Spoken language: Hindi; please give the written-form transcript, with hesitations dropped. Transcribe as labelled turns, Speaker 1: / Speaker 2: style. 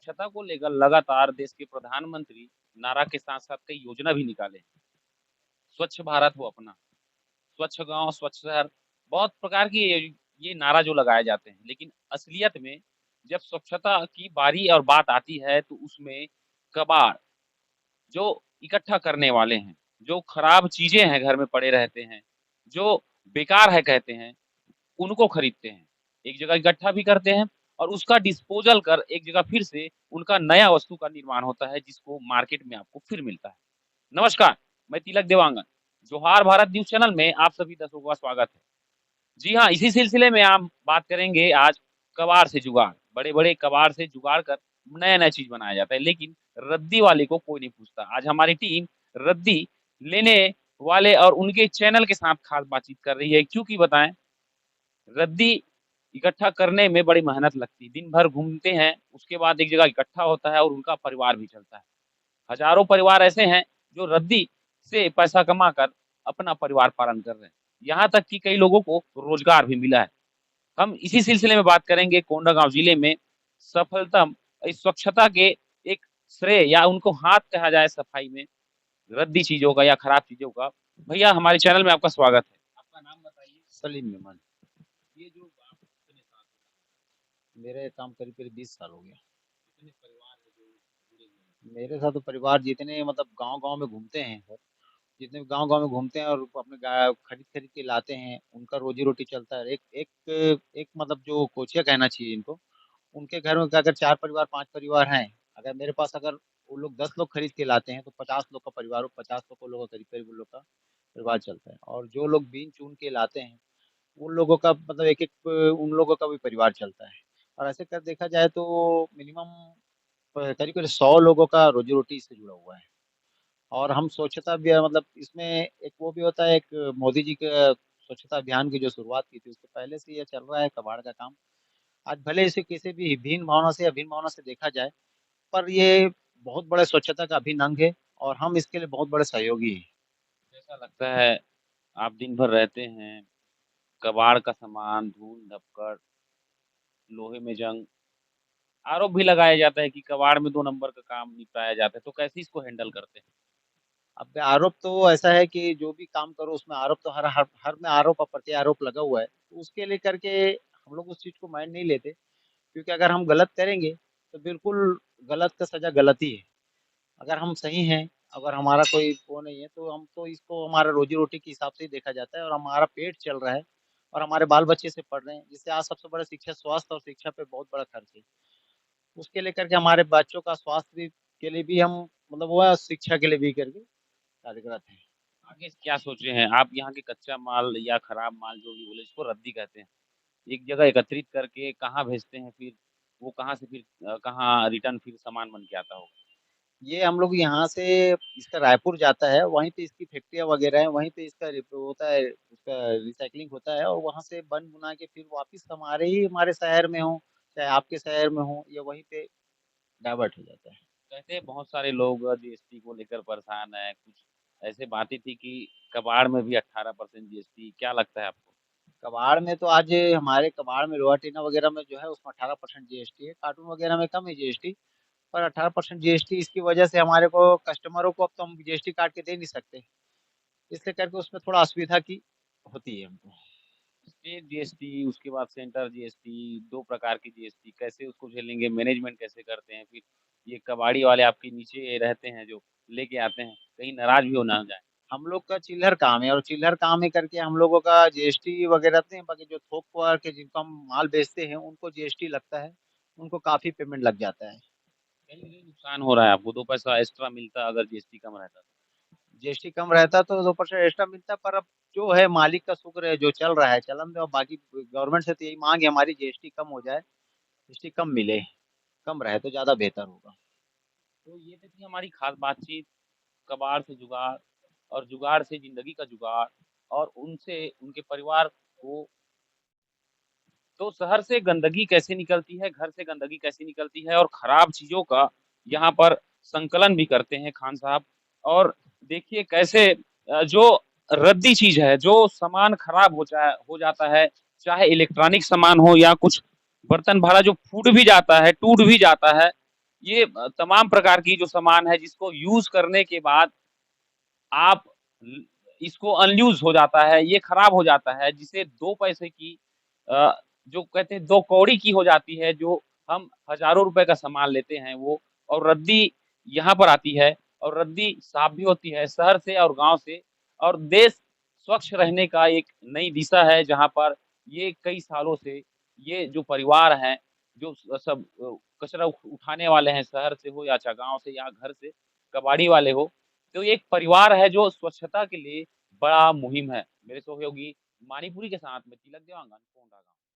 Speaker 1: स्वच्छता को लेकर लगातार देश के प्रधानमंत्री नारा के साथ-साथ कई योजना भी निकाले हैं। स्वच्छ भारत हो अपना, स्वच्छ गाँव, स्वच्छ शहर, बहुत प्रकार की ये नारा जो लगाए जाते हैं। लेकिन असलियत में जब स्वच्छता की बारी और बात आती है तो उसमें कबाड़, जो इकट्ठा करने वाले हैं, जो खराब चीज़ें हैं घर में पड़े रहते हैं, जो बेकार है कहते हैं, उनको खरीदते हैं। एक जगह इकट्ठा भी करते हैं और उसका डिस्पोज़ल कर एक जगह फिर से उनका नया वस्तु का निर्माण होता है जिसको मार्केट में आपको फिर मिलता है। नमस्कार, मैं तिलक देवांगन। जोहार भारत न्यूज़ चैनल में आप सभी दर्शकों का स्वागत है। जी हाँ, इसी सिलसिले में हम बात करेंगे आज कबाड़ से जुगाड़। बड़े-बड़े कबाड़ से जुगाड़ कर नया-नया चीज़ बनाया जाता है, लेकिन रद्दी वाले को कोई नहीं पूछता। आज हमारी टीम रद्दी लेने वाले और उनके चैनल के साथ खास बातचीत कर रही है। क्योंकि बताएँ, रद्दी इकट्ठा करने में बड़ी मेहनत लगती है। दिन भर घूमते हैं, उसके बाद एक जगह इकट्ठा होता है और उनका परिवार भी चलता है। हज़ारों परिवार ऐसे हैं जो रद्दी से पैसा कमाकर अपना परिवार पालन कर रहे हैं। यहाँ तक कि कई लोगों को रोज़गार भी मिला है। हम इसी सिलसिले में बात करेंगे कोंडागाँव जिले में सफलतम इस स्वच्छता के एक श्रेय या उनको हाथ कहा जाए सफाई में, रद्दी चीज़ों का या खराब चीज़ों का। भैया हमारे चैनल में आपका स्वागत है। आपका नाम बताइए?
Speaker 2: सलीम मेमन।
Speaker 1: ये जो आप कितने साल
Speaker 2: मेरे काम करीब-करीब 20 साल हो गया।
Speaker 1: कितने परिवार हैं जो जुड़े हुए हैं?
Speaker 2: मेरे साथ तो परिवार जितने मतलब गाँव-गाँव में घूमते हैं सर, जितने भी गाँव-गाँव में घूमते हैं और अपने खरीद-खरीद के लाते हैं, उनका रोज़ी-रोटी चलता है। एक एक एक मतलब जो कोचिया कहना चाहिए इनको, उनके घर में अगर 4 परिवार, 5 परिवार हैं, अगर मेरे पास अगर वो लोग 10 लोग खरीद के लाते हैं, तो 50 लोग का परिवार हो 50 लोगों का करीब-करीब उन लोग का परिवार चलता है। और जो लोग बीन-चुन के लाते हैं, उन लोगों का मतलब एक-एक उन लोगों का भी परिवार चलता है। और ऐसे कर देखा जाए तो मिनिमम करीब-करीब 100 लोगों का रोज़ी-रोटी इससे जुड़ा हुआ है। और हम स्वच्छता भी मतलब इसमें एक वो भी होता है, एक मोदी जी के स्वच्छता अभियान की जो शुरुआत की थी, उसके पहले से ये चल रहा है कबाड़ का काम। आज भले इसे किसी भी हीन भावना से, अभिन्न भावना से देखा जाए, पर ये बहुत बड़े स्वच्छता का अभिन्न अंग है और हम इसके लिए बहुत बड़े सहयोगी हैं।
Speaker 1: ऐसा लगता है आप दिन भर रहते हैं, कबाड़ का सामान, धूल-धक्कड़, लोहे में जंग, आरोप भी लगाया जाता है कि कबाड़ में 2 नंबर का काम निपटाया जाता है, तो कैसे इसको हैंडल करते हैं?
Speaker 2: अब आरोप तो ऐसा है कि जो भी काम करो उसमें आरोप तो हर हर हर में आरोप और प्रत्यारोप लगा हुआ है। तो उसके लेकर के हम लोग उस चीज़ को माइंड नहीं लेते, क्योंकि अगर हम गलत करेंगे, तो बिल्कुल गलत का सज़ा गलत ही है। अगर हम सही हैं, अगर हमारा कोई वो नहीं है, तो हम तो इसको हमारा रोज़ी-रोटी के हिसाब से ही देखा जाता है और हमारा पेट चल रहा है और हमारे बाल-बच्चे से पढ़ रहे हैं, जिससे आज सबसे बड़ा शिक्षा स्वास्थ्य और शिक्षा पे बहुत बड़ा खर्च है। उसके लेकर के हमारे बच्चों का स्वास्थ्य भी के लिए भी हम मतलब वो है शिक्षा के लिए भी करके कार्यरत हैं।
Speaker 1: आगे क्या सोच रहे हैं? आप यहाँ के कच्चा माल या खराब माल जो भी बोले इसको रद्दी कहते हैं। एक जगह एकत्रित करके कहाँ भेजते हैं फिर? वो कहाँ से फिर कहाँ रिटर्न फिर सामान बन के आता होगा?
Speaker 2: ये हम लोग यहाँ से इसका रायपुर जाता है, वहीं पे इसकी फैक्ट्रियाँ वगैरह हैं, वहीं पे इसका रिप होता है, उसका रिसाइक्लिंग होता है और वहाँ से बन-बुना के फिर वापस हमारे शहर में हो, चाहे आपके शहर में हो, या वहीं पे डाइवर्ट हो जाता है।
Speaker 1: कहते हैं बहुत सारे लोग जीएसटी को लेकर परेशान हैं, कुछ ऐसे बातें थी कि कबाड़ में भी 18% जीएसटी, क्या लगता है आपको?
Speaker 2: कबाड़ में तो आज हमारे कबाड़ में लोहा टीना वगैरह में जो है उसमें 18% जीएसटी है, कार्टून वगैरह में कम है जीएसटी, पर 18% जीएसटी इसकी वजह से हमारे को कस्टमरों को अब तो हम जीएसटी काट के दे नहीं सकते। इसलिए करके उसमें थोड़ा असुविधा की होती है हमको।
Speaker 1: स्टेट जीएसटी, उसके बाद सेंटर जीएसटी, 2 प्रकार की जीएसटी, कैसे उसको झेलेंगे? मैनेजमेंट कैसे करते हैं? फिर ये कबाड़ी वाले आपके नीचे रहते हैं जो लेके आते हैं, कहीं नाराज़ भी हो ना जाएँ।
Speaker 2: हम लोग का चिल्लर काम है और चिल्लर काम ही करके हम लोगों का जीएसटी वगैरह नहीं, बाकी जो थोक के जिनको हम माल बेचते हैं उनको जीएसटी लगता है, उनको काफ़ी पेमेंट लग जाता है।
Speaker 1: कहीं न कहीं नुकसान हो रहा है आपको, 2 पैसा एक्स्ट्रा मिलता अगर जीएसटी कम रहता तो।
Speaker 2: जीएसटी कम रहता तो 2% एक्स्ट्रा मिलता, पर अब जो है मालिक का शुक्र है, जो चल रहा है चलन दो, बाकी गवर्नमेंट से तो यही माँग है हमारी, जीएसटी कम हो जाए, जीएसटी कम मिले, कम रहे तो ज़्यादा बेहतर होगा।
Speaker 1: तो ये तो थी हमारी खास बातचीत, कबाड़ से जुगाड़ और जुगाड़ से ज़िंदगी का जुगाड़ और उनसे उनके परिवार को तो शहर से गंदगी कैसे निकलती है, घर से गंदगी कैसे निकलती है और खराब चीज़ों का यहाँ पर संकलन भी करते हैं खान साहब। और देखिए कैसे जो रद्दी चीज़ है, जो सामान खराब हो जाता है, चाहे इलेक्ट्रॉनिक सामान हो या कुछ बर्तन भाड़ा जो फूट भी जाता है, टूट भी जाता है, ये तमाम प्रकार की जो सामान है जिसको यूज़ करने के बाद आप ल इसको अनयूज़ हो जाता है, ये खराब हो जाता है, जिसे 2 पैसे की जो कहते हैं 2 कौड़ी की हो जाती है, जो हम हज़ारों रुपए का सामान लेते हैं वो, और रद्दी यहाँ पर आती है और रद्दी साफ़ भी होती है शहर से और गाँव से, और देश स्वच्छ रहने का एक नई दिशा है, जहाँ पर ये कई सालों से ये जो परिवार हैं, जो सब कचरा उठाने वाले हैं, शहर से हो या चाहे गाँव से या घर से, कबाड़ी वाले हो, तो ये एक परिवार है जो स्वच्छता के लिए बड़ा मुहिम है। मेरे सहयोगी मानीपुरी के साथ मैं तिलक देवांगन, कोंडागांव।